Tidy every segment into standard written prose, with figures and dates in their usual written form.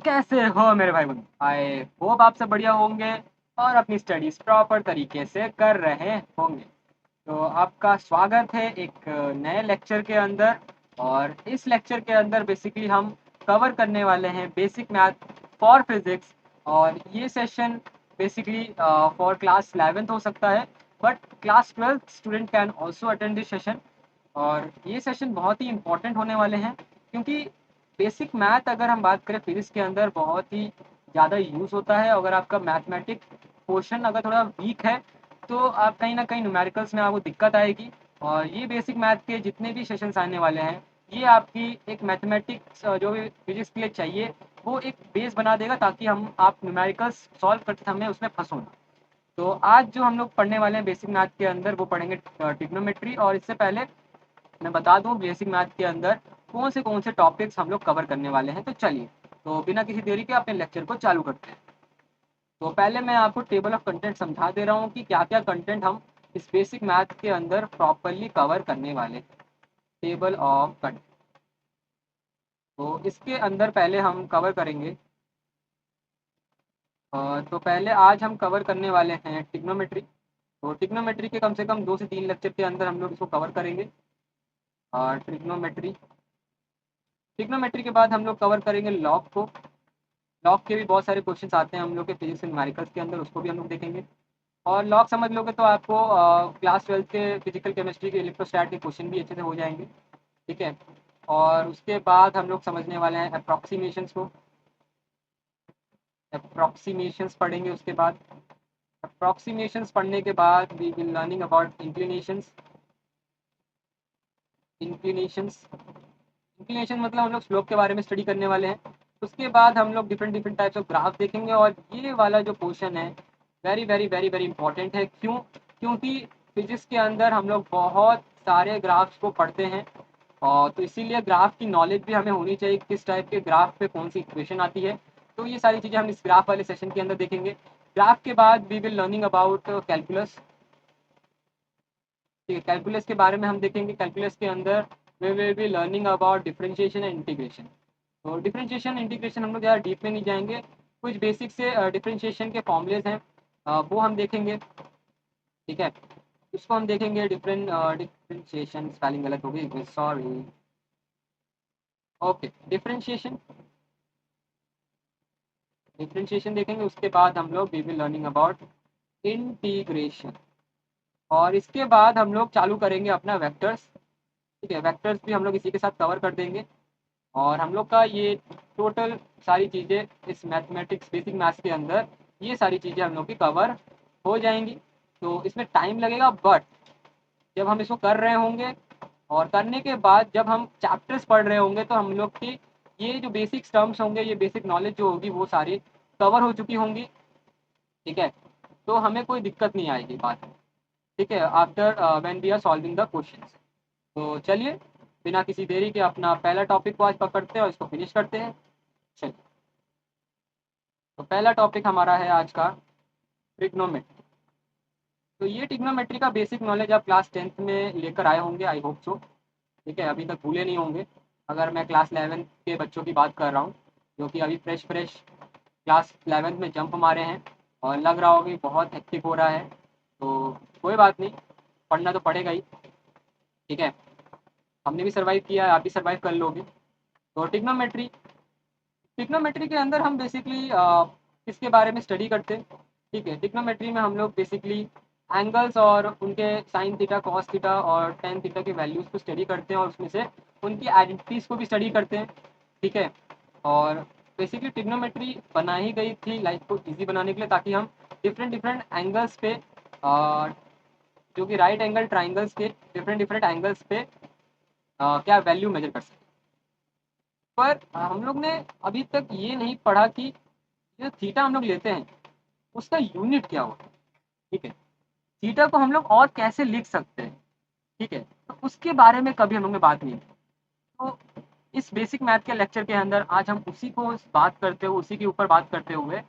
कैसे हो मेरे भाई बंधु? आई होप आप सब बढ़िया होंगे और अपनी स्टडीज प्रॉपर तरीके से कर रहे होंगे। तो आपका स्वागत है एक नए लेक्चर के अंदर। और इस लेक्चर के अंदर बेसिकली हम कवर करने वाले हैं बेसिक मैथ फॉर फिजिक्स। और ये session basically for class 11th हो सकता है, but class 12th student can also attend this session. और ये सेशन बहुत ही इंपॉर्टेंट होने वाले हैं, क्योंकि बेसिक मैथ अगर हम बात करें फिजिक्स के अंदर बहुत ही ज़्यादा यूज़ होता है। अगर आपका मैथमेटिक पोर्शन अगर थोड़ा वीक है तो आप कहीं ना कहीं न्यूमेरिकल्स में आपको दिक्कत आएगी। और ये बेसिक मैथ के जितने भी सेशंस आने वाले हैं, ये आपकी एक मैथमेटिक्स जो भी फिजिक्स के लिए चाहिए वो एक बेस बना देगा, ताकि हम आप न्यूमेरिकल्स सॉल्व करते समय उसमें फंसो ना। तो आज जो हम लोग पढ़ने वाले हैं बेसिक मैथ के अंदर वो पढ़ेंगे ट्रिग्नोमेट्री। और इससे पहले मैं बता दूं बेसिक मैथ के अंदर कौन से टॉपिक्स हम लोग कवर करने वाले हैं। तो चलिए, तो बिना किसी देरी के अपने लेक्चर को चालू करते हैं। तो पहले मैं आपको टेबल ऑफ कंटेंट समझा दे रहा हूँ कि क्या क्या कंटेंट हम इस बेसिक मैथ के अंदर प्रॉपरली कवर करने वाले हैं। टेबल ऑफ कंटेंट, तो इसके अंदर पहले हम कवर करेंगे। तो पहले आज हम कवर करने वाले हैं टिग्नोमेट्री। तो टिग्नोमेट्री के कम से कम 2 से 3 लेक्चर के अंदर हम लोग इसको कवर करेंगे। और ट्रिग्नोमेट्री ट्रिग्नोमेट्री के बाद हम लोग कवर करेंगे लॉग को। लॉग के भी बहुत सारे क्वेश्चंस आते हैं हम लोग के फिजिक्स एंड न्यूमेरिकल्स के अंदर, उसको भी हम लोग देखेंगे। और लॉग समझ लोगे तो आपको क्लास 12th के फिजिकल केमिस्ट्री के इलेक्ट्रोस्टैट के क्वेश्चन भी अच्छे से हो जाएंगे। ठीक है। और उसके बाद हम लोग समझने वाले हैं अप्रॉक्सीमेशंस को। अप्रॉक्सीमेशंस पढ़ेंगे उसके बाद। अप्रॉक्सीमेशंस पढ़ने के बाद we will learning about inclinations. Inclinations inclination मतलब हम लोग स्लोप के बारे में स्टडी करने वाले हैं। उसके बाद हम लोग different different types of graph देखेंगे। और ये वाला जो क्वेश्चन है very very very very important है। क्योंकि फिजिक्स के अंदर हम लोग बहुत सारे ग्राफ्स को पढ़ते हैं। और तो इसीलिए ग्राफ की नॉलेज भी हमें होनी चाहिए, किस टाइप के ग्राफ पे कौन सी इक्वेशन आती है। तो ये सारी चीज़ें हम इस ग्राफ वाले सेशन के अंदर देखेंगे। ग्राफ के बाद we will learning about calculus. ठीक है, कैलकुलस के बारे में हम देखेंगे। कैलकुलस के अंदर we will be learning about differentiation and integration. तो डिफरेंशिएशन इंटीग्रेशन हम लोग ज़्यादा डीप में नहीं जाएंगे। कुछ बेसिक से डिफरेंशिएशन के फॉर्मूलेज हैं, वो हम देखेंगे। ठीक है, इसको हम देखेंगे। डिफरेंशिएशन स्पेलिंग गलत हो गई, सॉरी। ओके, डिफरेंशिएशन डिफरेंशिएशन देखेंगे। उसके बाद हम लोग we will learning about integration. और इसके बाद हम लोग चालू करेंगे अपना वेक्टर्स। ठीक है, वेक्टर्स भी हम लोग इसी के साथ कवर कर देंगे। और हम लोग का ये टोटल सारी चीज़ें इस मैथमेटिक्स बेसिक मैथ्स के अंदर ये सारी चीज़ें हम लोग की कवर हो जाएंगी। तो इसमें टाइम लगेगा, बट जब हम इसको कर रहे होंगे और करने के बाद जब हम चैप्टर्स पढ़ रहे होंगे तो हम लोग की ये जो बेसिक टर्म्स होंगे, ये बेसिक नॉलेज जो होगी वो सारी कवर हो चुकी होंगी। ठीक है, तो हमें कोई दिक्कत नहीं आएगी बाद में। ठीक है, after when we are solving the questions. तो चलिए, बिना किसी देरी के अपना पहला टॉपिक को आज पकड़ते हैं और इसको फिनिश करते हैं। चलिए, तो पहला टॉपिक हमारा है आज का ट्रिग्नोमेट्री। तो ये ट्रिग्नोमेट्री का बेसिक नॉलेज आप क्लास 10th में लेकर आए होंगे, आई होप सो। ठीक है, अभी तक भूले नहीं होंगे। अगर मैं क्लास 11th के बच्चों की बात कर रहा हूँ जो कि अभी फ्रेश फ्रेश क्लास 11th में जंप मारे हैं और लग रहा हो कि बहुत हेक्टिक हो रहा है, तो कोई बात नहीं, पढ़ना तो पड़ेगा ही। ठीक है, हमने भी सर्वाइव किया है, आप भी सर्वाइव कर लोगे। तो ट्रिग्नोमेट्री ट्रिग्नोमेट्री के अंदर हम बेसिकली किसके बारे में स्टडी करते हैं। ठीक है, ट्रिग्नोमेट्री में हम लोग बेसिकली एंगल्स और उनके साइन थीटा, कॉस थीटा और टेन थीटा के वैल्यूज़ को स्टडी करते हैं, और उसमें से उनकी आइडेंटिटीज़ को भी स्टडी करते हैं। ठीक है, और बेसिकली ट्रिग्नोमेट्री बना ही गई थी लाइफ को ईजी बनाने के लिए, ताकि हम डिफरेंट डिफरेंट एंगल्स पे जो कि राइट एंगल ट्राइंगल्स के डिफरेंट डिफरेंट एंगल्स पे क्या वैल्यू मेजर कर सकते हैं। पर हम लोग ने अभी तक ये नहीं पढ़ा कि जो थीटा हम लोग लेते हैं उसका यूनिट क्या होता है। ठीक है, थीटा को हम लोग और कैसे लिख सकते हैं। ठीक है, तो उसके बारे में कभी हम लोग ने बात नहीं की। तो इस बेसिक मैथ के लेक्चर के अंदर आज हम उसी को बात करते हुए, उसी के ऊपर बात करते हुए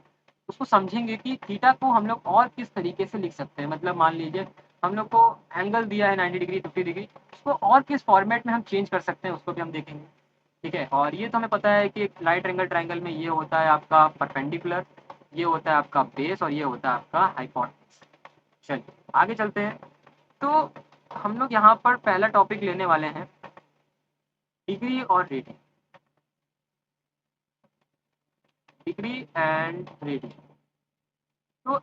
उसको समझेंगे कि थीटा को हम लोग और किस तरीके से लिख सकते हैं। मतलब मान लीजिए हम लोग को एंगल दिया है 90 डिग्री 50 डिग्री, उसको और किस फॉर्मेट में हम चेंज कर सकते हैं उसको भी हम देखेंगे। ठीक है। और ये तो हमें पता है कि एक राइट एंगल ट्रायंगल में ये होता है आपका परपेंडिकुलर, ये होता है आपका बेस और ये होता है आपका हाइपोटेनस। चलिए आगे चलते हैं। तो हम लोग यहाँ पर पहला टॉपिक लेने वाले हैं डिग्री और रेडियन, डिग्री एंड रेडियन। तो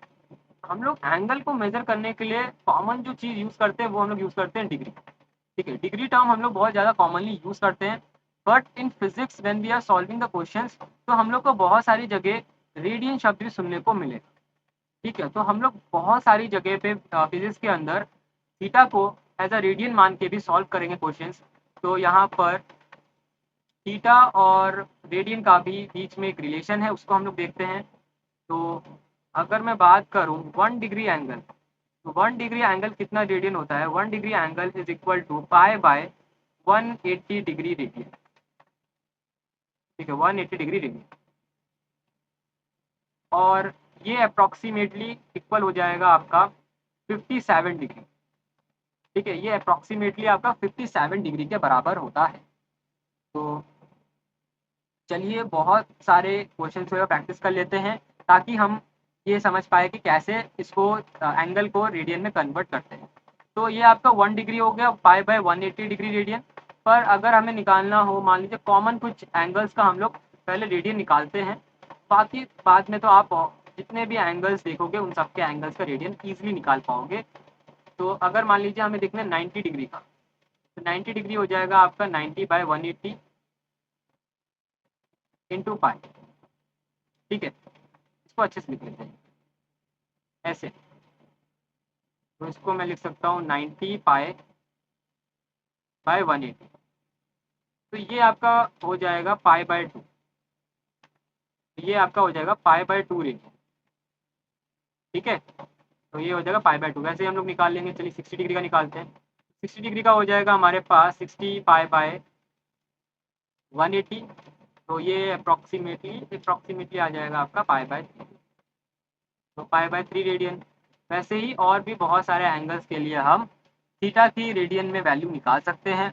हम लोग एंगल को मेजर करने के लिए कॉमन जो चीज़ यूज़ करते हैं वो हम लोग यूज़ करते हैं डिग्री। ठीक है, डिग्री टर्म हम लोग बहुत ज़्यादा कॉमनली यूज़ करते हैं। But in physics when we are solving the questions तो हम लोग को बहुत सारी जगह रेडियन शब्द भी सुनने को मिले। ठीक है, तो हम लोग बहुत सारी जगह पे फिजिक्स के अंदर थीटा को एज अ रेडियन मान के भी सॉल्व करेंगे क्वेश्चंस। तो यहाँ पर थीटा और रेडियन का भी बीच में एक रिलेशन है, उसको हम लोग देखते हैं। तो अगर मैं बात करूँ 1 डिग्री एंगल, तो 1 डिग्री एंगल कितना रेडियन होता है? 1 degree angle is equal to pi by 180 degree radian. ठीक है, 180 डिग्री रेडियन। और ये अप्रॉक्सीमेटली इक्वल हो जाएगा आपका 57 डिग्री। ठीक है, ये अप्रॉक्सीमेटली आपका 57 डिग्री के बराबर होता है। तो चलिए बहुत सारे क्वेश्चन जो है प्रैक्टिस कर लेते हैं ताकि हम ये समझ पाए कि कैसे इसको एंगल को रेडियन में कन्वर्ट करते हैं। तो ये आपका 1 डिग्री हो गया पाई बाय 180 डिग्री रेडियन। पर अगर हमें निकालना हो, मान लीजिए कॉमन कुछ एंगल्स का हम लोग पहले रेडियन निकालते हैं, बाकी बाद में तो आप जितने भी एंगल्स देखोगे उन सबके एंगल्स का रेडियन ईजिली निकाल पाओगे। तो अगर मान लीजिए हमें देखना है 90 डिग्री का, तो 90 डिग्री हो जाएगा आपका 90 बाय 180 इंटू पाई। ठीक है, इसको अच्छे से लिख लेते हैं ऐसे। तो इसको मैं लिख सकता हूँ 90 पाई बाय 180। तो ये आपका हो जाएगा पाई बाय 2। ये आपका हो जाएगा पाई बाय 2 रेडियन। ठीक है, तो ये हो जाएगा पाई बाय 2। वैसे ही हम लोग निकाल लेंगे। चलिए 60 डिग्री का निकालते हैं। 60 डिग्री का हो जाएगा हमारे पास 60 पाई बाय 180। तो ये अप्रॉक्सीमेटली आ जाएगा आपका पाई बाय 3। तो पाई बाय 3 रेडियन। वैसे ही और भी बहुत सारे एंगल्स के लिए हम थीटा की रेडियन में वैल्यू निकाल सकते हैं।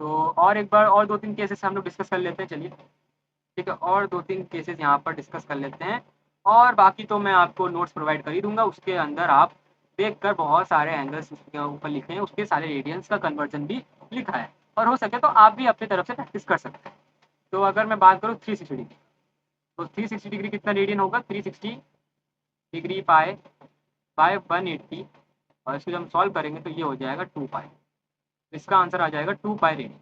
तो और एक बार और 2-3 केसेस हम लोग डिस्कस कर लेते हैं। चलिए ठीक है, और 2-3 केसेस यहाँ पर डिस्कस कर लेते हैं। और बाकी तो मैं आपको नोट्स प्रोवाइड कर ही दूंगा, उसके अंदर आप देखकर बहुत सारे एंगल्स उसके ऊपर लिखे हैं, उसके सारे रेडियंस का कन्वर्जन भी लिखा है। और हो सके तो आप भी अपनी तरफ से प्रैक्टिस कर सकते हैं। तो अगर मैं बात करूँ 360 डिग्री, तो 360 डिग्री कितना रेडियन होगा? 360 डिग्री पाए बाय 180। और इसको जब हम सॉल्व करेंगे तो ये हो जाएगा 2 पाई। इसका आंसर आ जाएगा 2 पाई रेडियन।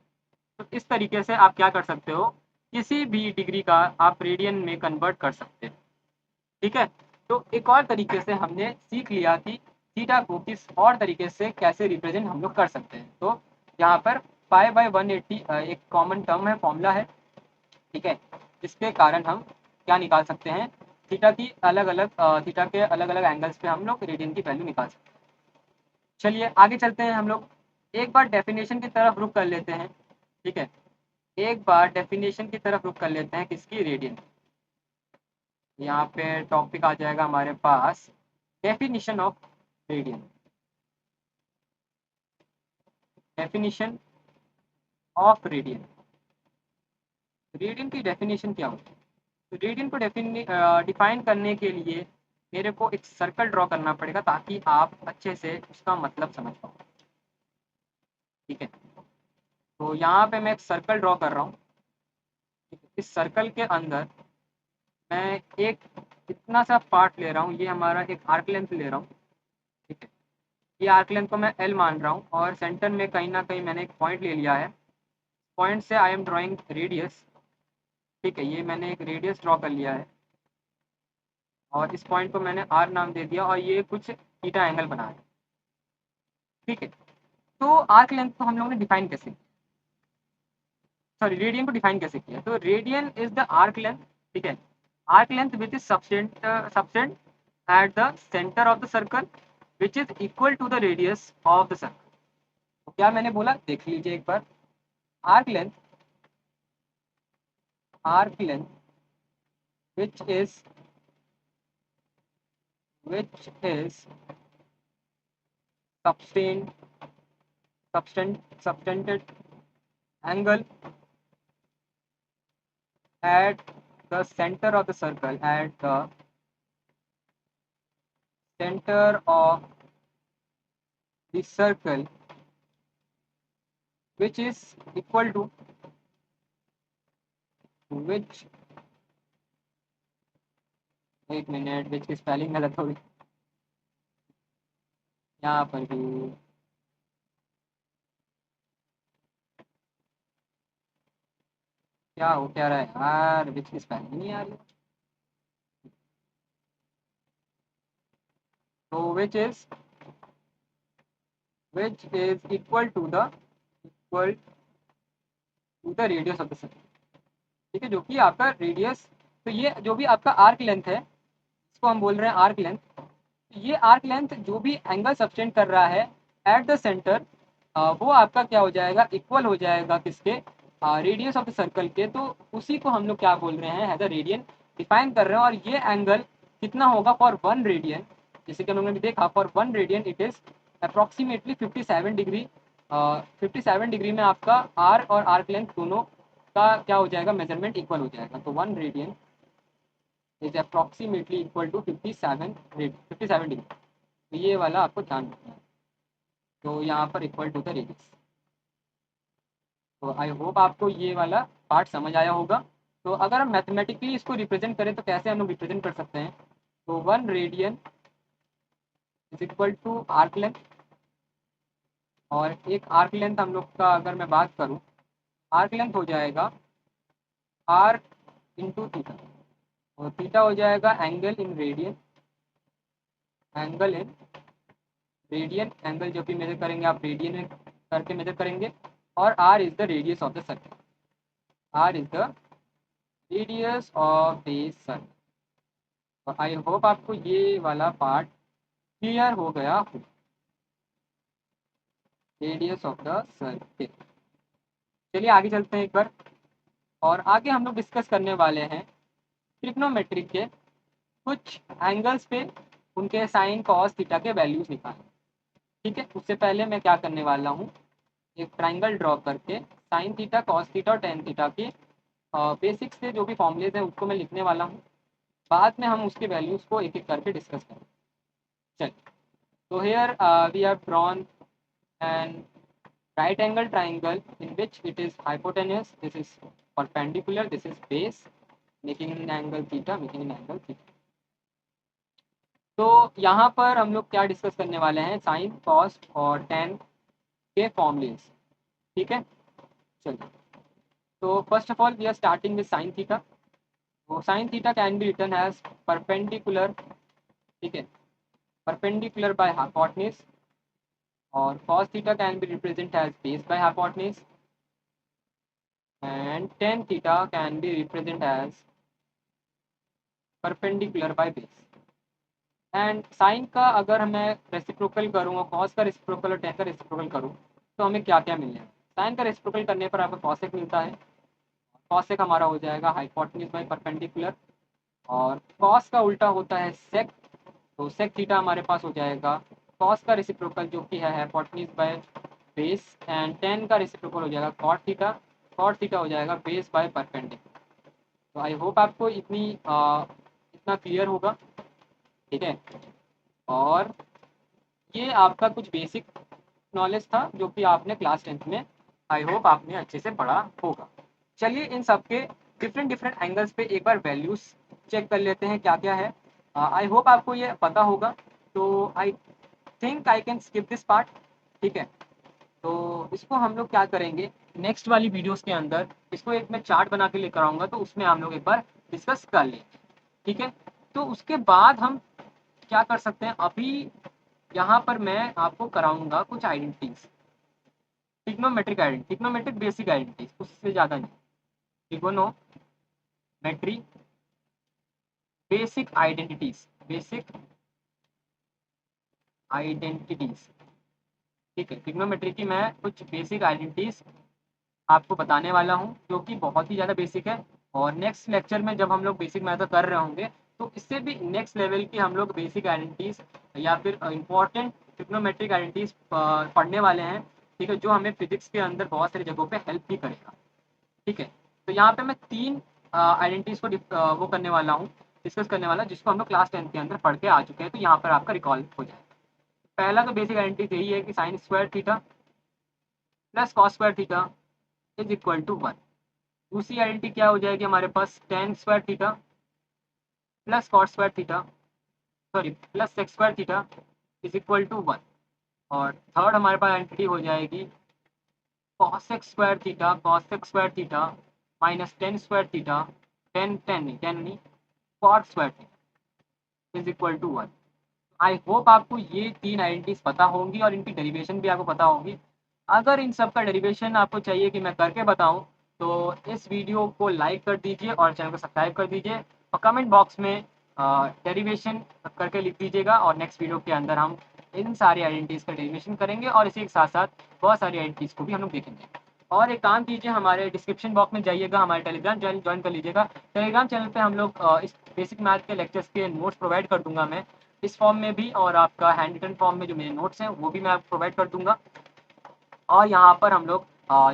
तो इस तरीके से आप क्या कर सकते हो, किसी भी डिग्री का आप रेडियन में कन्वर्ट कर सकते हो। ठीक है, तो एक और तरीके से हमने सीख लिया कि थीटा को किस और तरीके से कैसे रिप्रेजेंट हम लोग कर सकते हैं। तो यहाँ पर पाई बाय 180 एक कॉमन टर्म है, फॉर्मूला है। ठीक है, जिसके कारण हम क्या निकाल सकते हैं, थीटा की अलग अलग थीटा के अलग अलग एंगल्स पे हम लोग रेडियन की वैल्यू निकाल सकते हैं। चलिए आगे चलते हैं। हम लोग एक बार डेफिनेशन की तरफ रुक कर लेते हैं। ठीक है, एक बार डेफिनेशन की तरफ रुक कर लेते हैं किसकी? रेडियन। यहाँ पे टॉपिक आ जाएगा हमारे पास definition of radian. Definition of radian. Radian की डेफिनेशन क्या होती है? तो रेडियन को डिफाइन करने के लिए मेरे को एक सर्कल ड्रॉ करना पड़ेगा ताकि आप अच्छे से उसका मतलब समझ पाओ। ठीक है, तो यहाँ पे मैं एक सर्कल ड्रॉ कर रहा हूँ। इस सर्कल के अंदर मैं एक इतना सा पार्ट ले रहा हूँ, ये हमारा एक आर्क लेंथ ले रहा हूँ। ठीक है, ये आर्क लेंथ को मैं एल मान रहा हूँ और सेंटर में कहीं ना कहीं मैंने एक पॉइंट ले लिया है। पॉइंट से आई एम ड्राइंग रेडियस। ठीक है, ये मैंने एक रेडियस ड्रॉ कर लिया है और इस पॉइंट को मैंने आर नाम दे दिया और ये कुछ थीटा एंगल बना है। ठीक है, तो आर्क लेंथ को हम लोगों ने डिफाइन कैसे किया, सॉरी रेडियन को डिफाइन कैसे किया? तो radian is the arc length. ठीक है, arc length which is subtend at the center of the circle which is equal to the radius of the circle। तो क्या मैंने बोला, देख लीजिए एक बार। Arc length, arc length which is subtend subtended angle at the center of the circle, at the center of the circle, which is equal to, which, एक minute, विच की स्पेलिंग गलत हो गई यहाँ पर भी। क्या हो क्या रहा है यार, विच की स्पेलिंग नहीं आ रही। तो which is equal to the radius of the circle, ठीक है, जो कि आपका रेडियस, तो ये जो भी आपका आर्क लेंथ है, इसको हम बोल रहे हैं आर्क लेंथ। ये आर्क लेंथ जो भी एंगल सब्टेंड कर रहा है एट द सेंटर, वो आपका क्या हो जाएगा, इक्वल हो जाएगा किसके, रेडियस ऑफ द सर्कल के। तो उसी को हम लोग क्या बोल रहे हैं, एज अ रेडियन डिफाइन कर रहे हैं। और ये एंगल कितना होगा फॉर 1 रेडियन, जैसे कि हम लोगों ने देखा for 1 radian it is approximately 57 degree. 57 degree में आपका आर और आर्क लेंथ दोनों का क्या हो जाएगा, मेजरमेंट इक्वल हो जाएगा। तो 1 radian is approximately equal to 57 degree. तो ये वाला आपको ध्यान रखना है। तो यहाँ पर इक्वल टू द रेडियस। तो आई होप आपको ये वाला पार्ट समझ आया होगा। तो अगर हम मैथमेटिकली इसको रिप्रेजेंट करें तो कैसे हम लोग रिप्रेजेंट कर सकते हैं, तो 1 radian is equal to arc length. और एक आर्क लेंथ हम लोग का अगर मैं बात करूँ, आर्क लेंथ हो जाएगा आर्क इंटू थीटा, और थीटा हो जाएगा angle in radian, angle in radian, angle जो भी मेजर करेंगे आप रेडियन में करके मेजर करेंगे। और R is the radius of the circle, R is the radius of the circle. और आई होप आपको ये वाला पार्ट क्लियर हो गया हो, रेडियस ऑफ द सर्कल। चलिए आगे चलते हैं एक बार। और आगे हम लोग डिस्कस करने वाले हैं ट्रिग्नोमेट्री के कुछ एंगल्स पे उनके साइन कॉस थीटा के वैल्यूज निकालें। ठीक है, उससे पहले मैं क्या करने वाला हूँ, एक ट्राइंगल ड्रॉ करके साइन थीटा कॉस थीटा और टेन थीटा के बेसिक्स से जो भी फॉर्मूलेज हैं उसको मैं लिखने वाला हूँ। बाद में हम उसके वैल्यूज़ को एक एक करके डिस्कस करें। चलिए, तो here we have drawn an right angle triangle in which it is hypotenuse, this is perpendicular, this is base, making an angle theta, making an angle theta। तो यहाँ पर हम लोग क्या डिस्कस करने वाले हैं, साइन कॉस और टेन के फॉर्मूलेज। ठीक है, चलिए। तो first of all we are starting with sine theta. तो sine theta can be written as perpendicular, ठीक है, परपेंडिकुलर बाय हाइपोटेन्यूज। और cos theta can be represented as base by hypotenuse, and tan theta can be represented as perpendicular by base। And sine का अगर मैं reciprocal करूँ और cos का reciprocal और टेन का रेसिप्रोकल करूँ तो हमें क्या क्या मिलने है। साइन का रेसिप्रोकल करने पर आपको कॉसेक मिलता है, कॉसेक हमारा हो जाएगा हाइपोटेन्यूज बाय परपेंडिकुलर। और कॉस का उल्टा होता है सेक, तो सेक थीटा हमारे पास हो जाएगा कॉस का रेसिप्रोकल जो कि है hypotenuse by base. And ten का रेसिप्रोकल हो जाएगा कॉट थीटा, कॉट थीटा हो जाएगा बेस बाय परपेंडिकुलर। तो आई होप आपको इतना क्लियर होगा। ठीक है, और ये आपका कुछ बेसिक नॉलेज था जो कि आपने क्लास 10th में आई होप आपने अच्छे से पढ़ा होगा। चलिए इन सब के डिफरेंट डिफरेंट एंगल्स पे एक बार वैल्यूज चेक कर लेते हैं क्या क्या है। आई होप आपको ये पता होगा। तो I think I can skip this part. ठीक है, तो इसको हम लोग क्या करेंगे, नेक्स्ट वाली वीडियोस के अंदर इसको एक मैं चार्ट बना के लेकर आऊँगा, तो उसमें हम लोग एक बार डिस्कस कर लेंगे। ठीक है, तो उसके बाद हम क्या कर सकते हैं, अभी यहाँ पर मैं आपको कराऊंगा कुछ identities, trigonometric identity, trigonometric basic identities, उससे ज़्यादा नहीं, trigonometry basic identities, basic identities. ठीक है, ट्रिग्नोमेट्री की मैं कुछ बेसिक आइडेंटिटीज आपको बताने वाला हूँ जो कि बहुत ही ज़्यादा बेसिक है। और नेक्स्ट लेक्चर में जब हम लोग बेसिक मैथड कर रहे होंगे तो इससे भी नेक्स्ट लेवल की हम लोग बेसिक आइडेंटिटीज या फिर इंपॉर्टेंट ट्रिग्नोमेट्रिक आइडेंटिटीज पढ़ने वाले हैं। ठीक है, जो हमें फिजिक्स के अंदर बहुत सारी जगहों पे हेल्प भी करेगा। ठीक है, तो यहाँ पे मैं 3 आइडेंटिटीज़ को वो करने वाला हूँ, डिस्कस करने वाला, जिसको हम लोग क्लास 10 के अंदर पढ़ के आ चुके हैं, तो यहाँ पर आपका रिकॉल हो जाए। पहला तो बेसिक आइडेंटिटी यही है कि sine square theta plus cos square theta is equal to 1। दूसरी आइडेंटिटी क्या हो जाएगी हमारे पास, tan square theta plus cos square theta, sorry plus sec square theta is equal to 1। और थर्ड हमारे पास आइडेंटिटी हो जाएगी cosec square theta minus tan square theta, tan नहीं cot square theta is equal to 1। I hope आपको ये तीन identities पता होंगी और इनकी डेरिवेशन भी आपको पता होगी। अगर इन सब का डेरिवेशन आपको चाहिए कि मैं करके बताऊं, तो इस वीडियो को लाइक कर दीजिए और चैनल को सब्सक्राइब कर दीजिए और कमेंट बॉक्स में डेरिवेशन करके लिख दीजिएगा, और नेक्स्ट वीडियो के अंदर हम इन सारी आइडेंटिटीज़ का डेरिवेशन करेंगे और इसी के साथ साथ बहुत सारी आइडेंटिटीज़ को भी हम लोग देखेंगे। और एक काम कीजिए, हमारे डिस्क्रिप्शन बॉक्स में जाइएगा, हमारे टेलीग्राम चैनल ज्वाइन कर लीजिएगा। टेलीग्राम चैनल पे हम लोग इस बेसिक मैथ के लेक्चर्स के नोट्स प्रोवाइड कर दूंगा मैं इस फॉर्म में भी, और आपका हैंड रिटन फॉर्म में जो मेरे नोट्स हैं वो भी मैं आपको प्रोवाइड कर दूंगा। और यहाँ पर हम लोग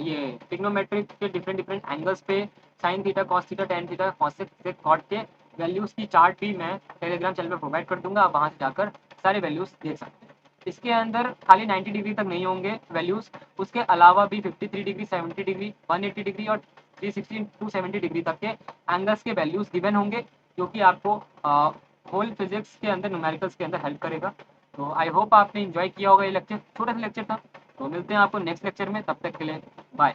ये ट्रिग्नोमेट्रिक के डिफरेंट डिफरेंट एंगल्स पे sine theta cos theta tan theta cosec sec cot के वैल्यूज़ की चार्ट भी मैं टेलीग्राम चैनल पर प्रोवाइड कर दूंगा। आप वहाँ से जाकर सारे वैल्यूज़ देख सकते हैं। इसके अंदर खाली 90 डिग्री तक नहीं होंगे वैल्यूज़, उसके अलावा भी 53 डिग्री, 70 डिग्री, 180 डिग्री और 360 टू 70 डिग्री तक के एंगल्स के वैल्यूज़ गिवन होंगे, जो कि आपको होल फिजिक्स के अंदर न्यूमेरिकल्स के अंदर हेल्प करेगा। तो आई होप आपने इन्जॉय किया होगा ये लेक्चर, छोटा सा लेक्चर था। तो मिलते हैं आपको नेक्स्ट लेक्चर में, तब तक के लिए बाय।